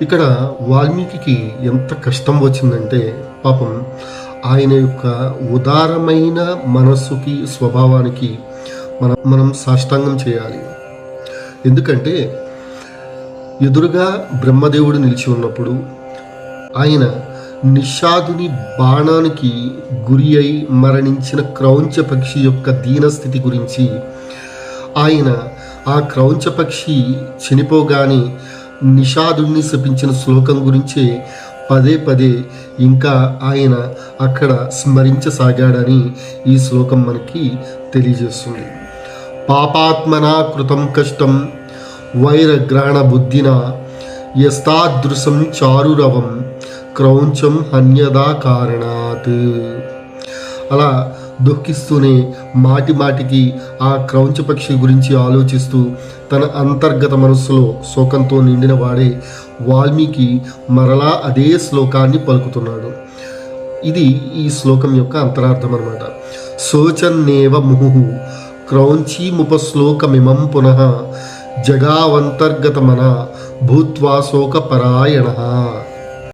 ఇక్కడ వాల్మీకి ఎంత కష్టం వచ్చిందంటే పాపం ఆయన యొక్క ఉదారమైన మనస్సుకి స్వభావానికి మనం సాష్టాంగం చేయాలి. ఎందుకంటే ఎదురుగా బ్రహ్మదేవుడు నిలిచి ఉన్నప్పుడు ఆయన నిషాదుని బాణానికి గురి అయి మరణించిన క్రౌంచ పక్షి యొక్క దీనస్థితి గురించి, ఆయన ఆ క్రౌంచ పక్షి చనిపోగానే నిషాదుని శపించిన శ్లోకం గురించే పదే పదే ఇంకా ఆయన అక్కడ స్మరించసాగాడని ఈ శ్లోకం మనకి తెలియజేస్తుంది. పాపాత్మనా కృతం కష్టం వైరగ్రహణ బుద్ధిన యస్తాదృశం చారురవం క్రౌంచం హన్యదా కారణాత్. అలా దుఃఖిస్తూనే మాటి మాటికి ఆ క్రౌంచ పక్షి గురించి ఆలోచిస్తూ తన అంతర్గత మనస్సులో శోకంతో నిండిన వాడే వాల్మీకి మరలా అదే శ్లోకాన్ని పలుకుతున్నాడు. ఇది ఈ శ్లోకం యొక్క అంతరార్థం అన్నమాట. శోచన్నేవ ముహు క్రౌంచీముపశ్లోకమిమం పునః జగావంతర్గతమన భూత్వా శోకపరాయణ.